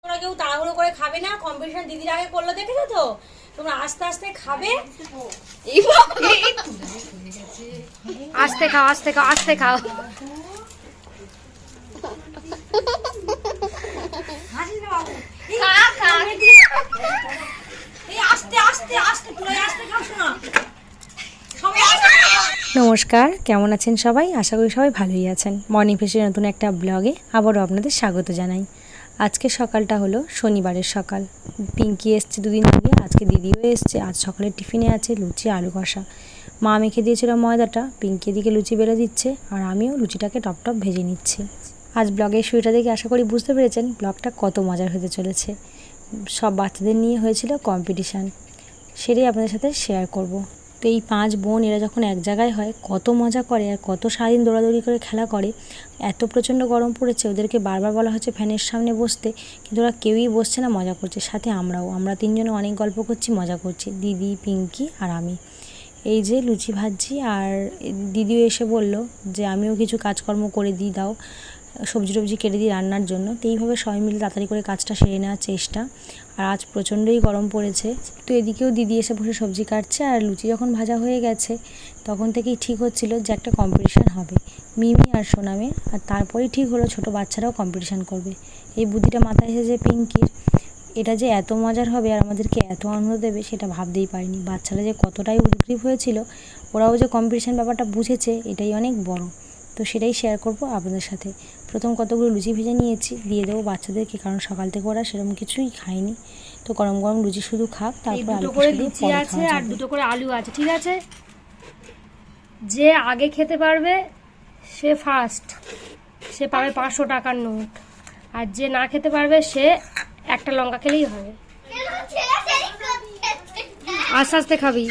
তোমরা কেউ তাড়াহুড়ো করে খাবে না, কম্পিটিশন দিদির আগে করলো দেখেছো তো? তোমরা আস্তে আস্তে খাবে। আস্তে খাও, আস্তে খাও, আস্তে খাও। নমস্কার, কেমন আছেন সবাই? আশা করি সবাই ভালোই আছেন। মর্নিং ফ্রেশের নতুন একটা ব্লগে আবারও আপনাদের স্বাগত জানাই। আজকে সকালটা হলো শনিবারের সকাল। পিঙ্কি এসছে দুদিন আগে, আজকে দিদিও এসছে। আজ সকালের টিফিনে আছে লুচি আলু কষা। মা মেখে দিয়েছিল ময়দাটা, পিঙ্কি এদিকে লুচি বেলে দিচ্ছে আর আমিও লুচিটাকে টপ টপ ভেজে নিচ্ছি। আজ ব্লগের শুরুটা দেখে আশা করি বুঝতে পেরেছেন ব্লগটা কত মজার হতে চলেছে। সব বাচ্চাদের নিয়ে হয়েছিল কম্পিটিশান, সেটাই আপনাদের সাথে শেয়ার করব। তো এই 5 বোন এরা যখন এক জায়গায় হয় কত মজা করে আর কত সারাদিন দৌড়াদৌড়ি করে খেলা করে। এত প্রচণ্ড গরম পড়েছে, ওদেরকে বারবার বলা হচ্ছে ফ্যানের সামনে বসতে, কিন্তু ওরা কেউই বসছে না, মজা করছে। সাথে আমরা তিনজনে অনেক গল্প করছি, মজা করছি, দিদি, পিঙ্কি আর আমি। এই যে লুচি ভাজছি আর দিদিও এসে বলল যে আমিও কিছু কাজকর্ম করে দিই, দাও সবজি টবজি কেটে দিই রান্নার জন্য। তো এইভাবে সবাই মিলে তাড়াতাড়ি করে কাজটা সেরে নেওয়ার চেষ্টা। আর আজ প্রচণ্ডই গরম পড়েছে, তো এদিকেও দিদি এসে বসে সবজি কাটছে। আর লুচি যখন ভাজা হয়ে গেছে তখন থেকেই ঠিক হচ্ছিল যে একটা কম্পিটিশান হবে মিমি আর সোনামের। আর তারপরেই ঠিক হলো ছোটো বাচ্চারাও কম্পিটিশান করবে। এই বুদ্ধিটা মাথায় এসেছে পিঙ্কির। এটা যে এত মজার হবে আর আমাদেরকে এত আনন্দ দেবে সেটা ভাবতেই পারিনি। বাচ্চারা যে কতটাই উদ্গ্রীব হয়েছিল, ওরাও যে কম্পিটিশান ব্যাপারটা বুঝেছে এটাই অনেক বড়। তো সেটাই শেয়ার করব আপনাদের সাথে। প্রথম কতগুলো লুচি ভেজে নিয়েছি, দিয়ে দেবো বাচ্চাদেরকে, কারণ সকাল থেকে ওরা সেরকম কিছুই খায়নি। তো গরম গরম লুচি শুধু খাক, তারপর আলু করে লুচি আছে আর দুটো করে আলু আছে, ঠিক আছে? যে আগে খেতে পারবে সে ফার্স্ট, সে পাবে 500 টাকার নোট। আর যে না খেতে পারবে সে একটা লঙ্কা খেলেই হবে। আস্তে আস্তে খাবি।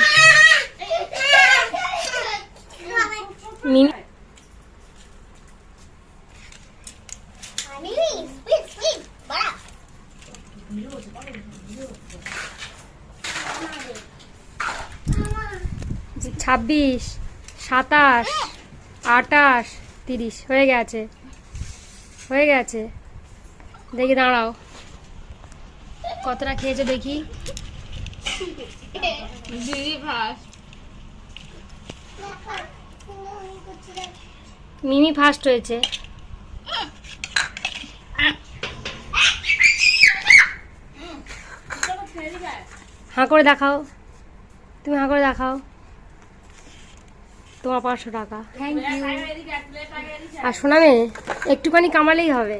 মিমি 26, 27, 28, 30 হয়ে গেছে, হয়ে গেছে। দেখি দাঁড়াও কতটা খেয়েছে দেখি। মিমি ফার্স্ট হয়েছে। হাঁ করে দেখাও, তুমি হাঁ করে দেখাও। তোমার 500 টাকা। Thank you. আর শোনাবে একটুখানি কামালেই হবে।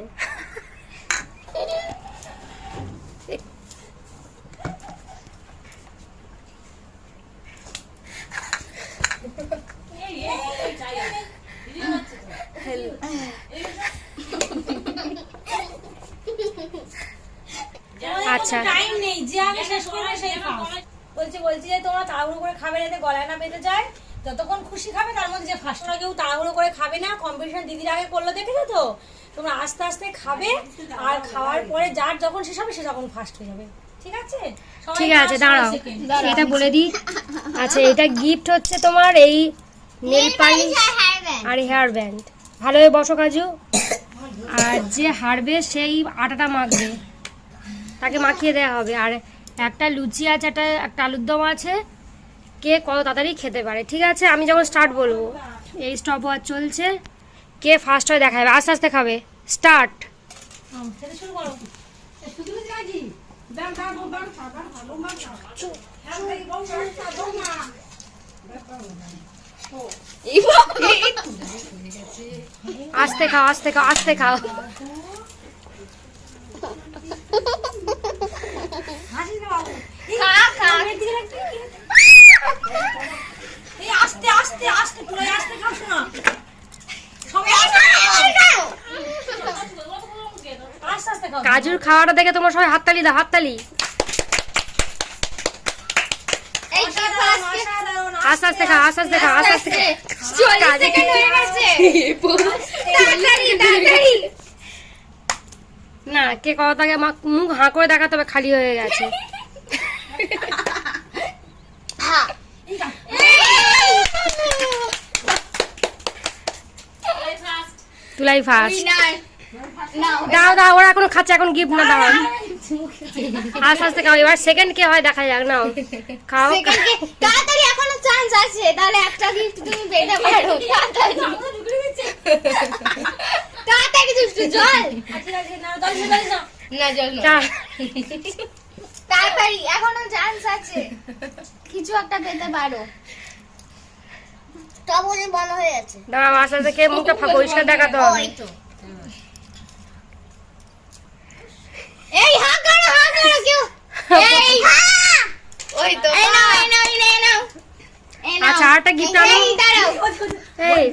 আচ্ছা, টাইম নেই, যে আগে শেষ করবে সেই ফার্স্ট। বলছি যে তোমরা তাড়াহুড়ো করে খাবে না, যাতে গলায় না বেঁধে যায়। যতক্ষণ খুশি খাবে তার মধ্যে যে ফার্স্ট। তোমরা কেউ তাড়াহুড়ো করে খাবে না, কম্পিটিশন দিদির আগে করলো দেখেছো তো? তোমরা আস্তে আস্তে খাবে, আর খাওয়ার পরে যার যখন শেষ হবে সে তখন ফার্স্ট হয়ে যাবে, ঠিক আছে? ঠিক আছে, দাঁড়াও এটা বলে দিই। আচ্ছা, এটা গিফট হচ্ছে তোমার এই নেল পালিশ আর হেয়ার ব্যান্ড। ভালোভাবে বসো কাজু। আর যে হারবে সেই আটাটা মাখবে, তাকে মাখিয়ে দেওয়া হবে। আর একটা লুচি আছে, একটা আলুর দম আছে। কে কত তাড়াতাড়ি খেতে পারে, ঠিক আছে? আমি যখন স্টার্ট বলবো, এই স্টপ ওয়াচ চলছে, কে ফার্স্ট হয় দেখা যাবে। আস্তে আস্তে খাবে। স্টার্ট। আস্তে খাও, আস্তে খাও, আস্তে খাও। কাজুর খাওয়াটা দেখে তোমার সবাই হাততালি দাও, হাততালি। আস্তে আস্তে খাও, আস্তে আস্তে খাও, আস্তে আস্তে না। কে কতটাকে মুখ হাঁ করে দেখাতে হবে, খালি হয়ে গেছে। তুলাই ফার্স্ট। দাও দাও, ওরা এখনো খাচ্ছে, এখন গিফট না, দাও আস্তে আস্তে খাও। এবার সেকেন্ড কে হয় দেখা যাক, নাও খাও। তাড়াতাড়ি এখনো চান্স আছে, তাহলে একটা গিফট তুমি পেতে পারো। তাড়াতাড়ি দুষ্টু, জল না, জল না, তাড়াতাড়ি এখনো চান্স আছে, কিছু একটা পেতে পারো। তবে বড় হয়ে আছে, দাঁড়াও আস্তে আস্তে খেয়ে মুখটা পরিষ্কার দেখাতে হবে। এই হা করো কেউ, এই ওই তো, এই নাও এই নাও এই নাও। আচ্ছা আরেকটা গিফট আনো। এই দাঁড়াও, এই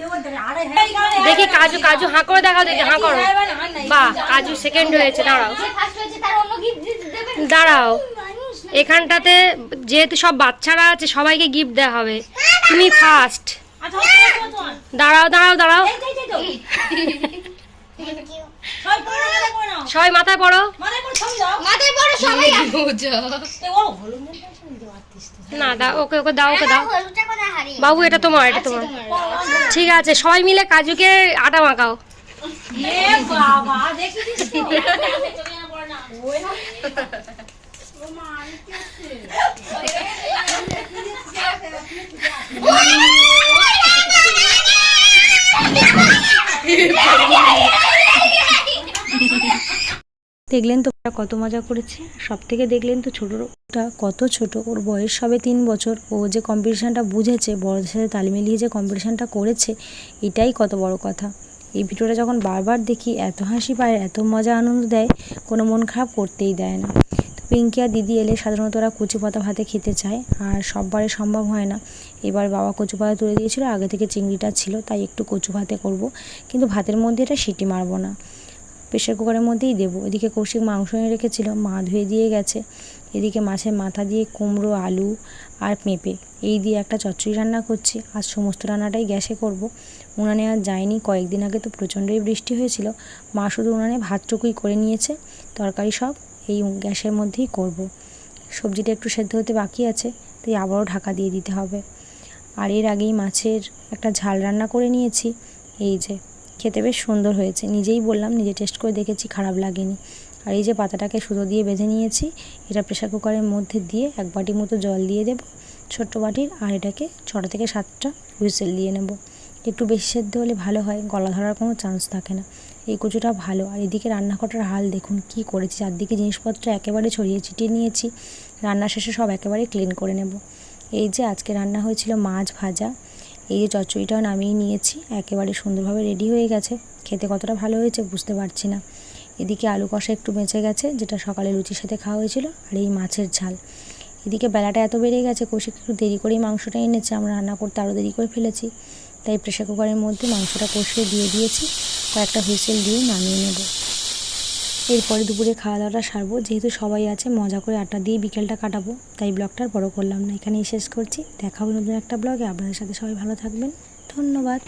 দেখি কাজু, কাজু হাঁ করে দেখাও, দেখি হাঁ করো। বাহ, কাজু সেকেন্ড হয়েছে। দাঁড়াও যে ফার্স্ট হয়েছে তার অন্য গিফট দেবে। দাঁড়াও, এখানটাতে যেহেতু সব বাচ্চারা আছে সবাইকে গিফট দেওয়া হবে, তুমি ফার্স্ট। দাঁড়াও দাঁড়াও দাঁড়াও, সবাই মাথায় পড়ো। মাথায় পড়ো সবাই। না দাও, ওকে ওকে দাও, ওকে দাও। হলুদটা কোথায় হারিয়ে? বাবু এটা তোমার, এটা তোমার। ঠিক আছে, সবাই মিলে কাজুকে আটা মাখাও। দেখলেন তো ওরা কত মজা করেছে। সব থেকে দেখলেন তো ছোটটা কত ছোট, ওর বয়স সবে 3 বছর। ও যে কম্পিটিশানটা বুঝেছে, বড়দের সাথে তাল মিলিয়ে যে কম্পিটিশানটা করেছে, এটাই কত বড় কথা। এই ভিডিওটা যখন বারবার দেখি এত হাসি পায়, এত মজা আনন্দ দেয়, কোনো মন খারাপ করতেই দেয় না। তো পিঙ্কি আর দিদি এলে সাধারণত ওরা কচু পাতা ভাতে খেতে চায়, আর সববারে সম্ভব হয় না। এবার বাবা কচু পাতা তুলে দিয়েছিল, আগে থেকে চিংড়িটা ছিল, তাই একটু কচু ভাতে করব, কিন্তু ভাতের মধ্যে এটা সিটি মারবো না, প্রেশার কুকারের মধ্যেই দেবো। এদিকে কৌশিক মাংস এনে রেখেছিল, মা ধুয়ে দিয়ে গেছে। এদিকে মাছের মাথা দিয়ে কুমড়ো, আলু আর পেঁপে এই দিয়ে একটা চচ্চড়ি রান্না করছি। আজ সমস্ত রান্নাটাই গ্যাসে করব, উনানে আর যায়নি। কয়েকদিন আগে তো প্রচণ্ডই বৃষ্টি হয়েছিল, মা শুধু উনানে ভাতটুকুই করে নিয়েছে, তরকারি সব এই গ্যাসের মধ্যেই করব। সবজিটা একটু সেদ্ধ হতে বাকি আছে, তাই আবারও ঢাকা দিয়ে দিতে হবে। আর এর আগেই মাছের একটা ঝাল রান্না করে নিয়েছি, এই যে খেতে বেশ সুন্দর হয়েছে, নিজেই বললাম, নিজে টেস্ট করে দেখেছি, খারাপ লাগেনি। আর এই যে পাতাটাকে সুতো দিয়ে বেঁধে নিয়েছি, এটা প্রেশার কুকারের মধ্যে দিয়ে 1 বাটি মতো জল দিয়ে দেব, ছোট্ট বাটির। আর এটাকে 6 থেকে 7টা হুইসেল দিয়ে নেব। একটু বেশি সেদ্ধ হলে ভালো হয়, গলা ধরার কোনো চান্স থাকে না। এই কচুটা ভালো। আর এদিকে রান্নাঘরটার হাল দেখুন কি করেছি, চারদিকে জিনিসপত্র একেবারে ছড়িয়ে ছিটিয়ে নিয়েছি, রান্না শেষে সব একেবারে ক্লিন করে নেব। এই যে আজকে রান্না হয়েছিল মাছ ভাজা, এই যে চচ্চড়িটাও নামিয়ে নিয়েছি, একেবারে সুন্দরভাবে রেডি হয়ে গেছে। খেতে কতটা ভালো হয়েছে বুঝতে পারছি না। এদিকে আলু কষা একটু বেঁচে গেছে, যেটা সকালে লুচির সাথে খাওয়া হয়েছিল, আর এই মাছের ঝাল। এদিকে বেলাটা এত বেড়ে গেছে, কৌশিক একটু দেরি করেই মাংসটা এনেছে, আমরা রান্না করতে আরও দেরি করে ফেলেছি, তাই প্রেশার কুকারের মধ্যে মাংসটা কষিয়ে দিয়ে দিয়েছি, কয়েকটা হুইসেল দিয়ে নামিয়ে নেব। এরপরে দুপুরে খাওয়া দাওয়াটা সারবো, যেহেতু সবাই আছে, মজা করে আড্ডা দিয়ে বিকেলটা কাটাবো, তাই ব্লগটা আর বড় করলাম না, এখানেই শেষ করছি। দেখা হবে নতুন একটা ব্লগে। আপনাদের সাথে সবাই ভালো থাকবেন, ধন্যবাদ।